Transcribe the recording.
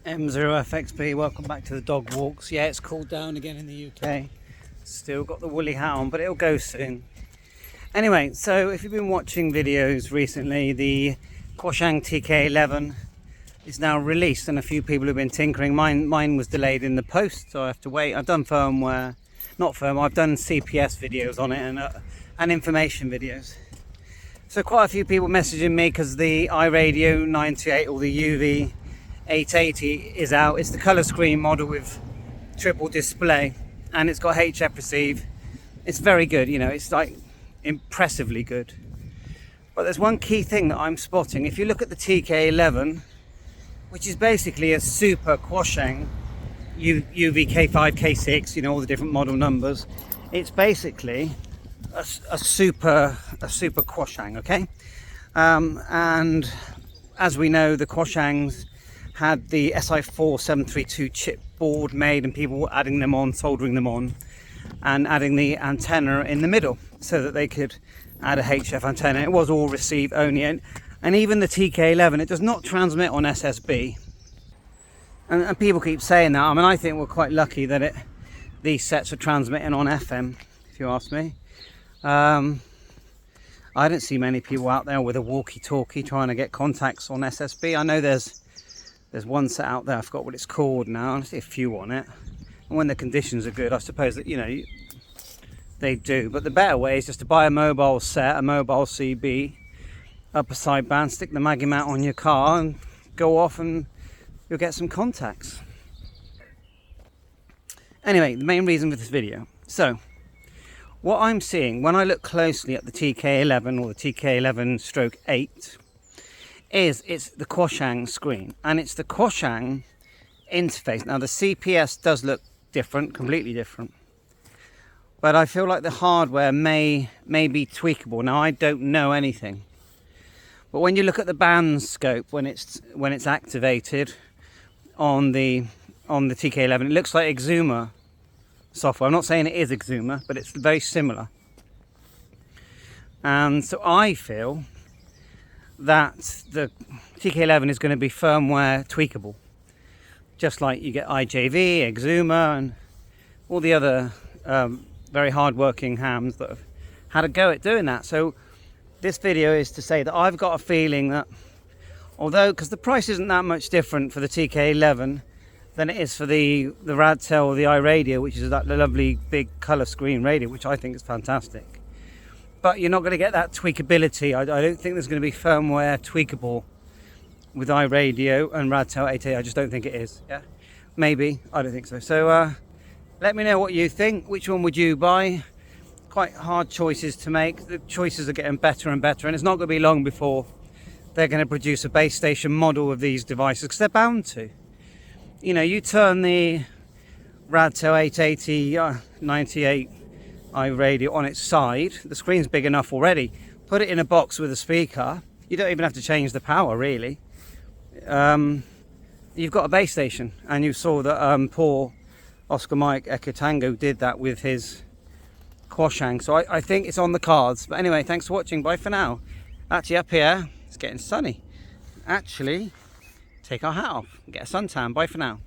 M0FXB, welcome back to the dog walks. Yeah, it's cooled down again in the UK. Still got the woolly hat on, but it'll go soon. Anyway, so if you've been watching videos recently, the Quashang TK11 is now released, and a few people have been tinkering. Mine was delayed in the post, so I have to wait. I've done firmware, not firmware, I've done CPS videos on it and information videos. So quite a few people messaging me because the iRadio 98 or the UV 880 is out. It's the colour screen model with triple display, and it's got HF receive. It's very good, you know, it's like impressively good. But there's one key thing that I'm spotting. If you look at the TK11, which is basically a super Quashang UV K5, K6, you know, all the different model numbers, it's basically a super Quashang, okay? And as we know, the Quashangs had the SI4 732 chip board made, and people were adding them on, soldering them on, and adding the antenna in the middle so that they could add a HF antenna. It was all receive only, and even the TK11, it does not transmit on SSB. And people keep saying that. I mean, I think we're quite lucky that these sets are transmitting on FM, if you ask me. I don't see many people out there with a walkie-talkie trying to get contacts on SSB. I know there's one set out there, I forgot what it's called now, I see a few on it, and when the conditions are good, I suppose that, you know, they do. But the better way is just to buy a mobile set, a mobile CB, upper sideband, stick the Maggie mount on your car and go off, and you'll get some contacts. Anyway, the main reason for this video. So what I'm seeing when I look closely at the TK11 or the TK11/8 is it's the Quashang screen, and it's the Quashang interface. Now the CPS does look different, completely different, but I feel like the hardware may be tweakable. Now I don't know anything, but when you look at the band scope when it's activated on the TK11, it looks like Exuma software. I'm not saying it is Exuma, but it's very similar. And so I feel that the TK11 is going to be firmware tweakable, just like you get IJV, Exuma, and all the other very hard-working hams that have had a go at doing that. So this video is to say that I've got a feeling that, although, because the price isn't that much different for the TK11 than it is for the Radtel or the iRadio, which is that lovely big colour screen radio, which I think is fantastic. But you're not going to get that tweakability. I don't think there's going to be firmware tweakable with iRadio and Radtel 880. I just don't think it is. Yeah, maybe. I don't think so. So let me know what you think. Which one would you buy? Quite hard choices to make. The choices are getting better and better, and it's not going to be long before they're going to produce a base station model of these devices, because they're bound to. You know, you turn the Radtel 880 98 iRadio on its side, the screen's big enough already. Put it in a box with a speaker, you don't even have to change the power really. You've got a base station, and you saw that poor Oscar Mike Echo Tango did that with his Quashang. So I think it's on the cards. But anyway, thanks for watching. Bye for now. Actually, up here it's getting sunny. Actually, take our hat off and get a suntan. Bye for now.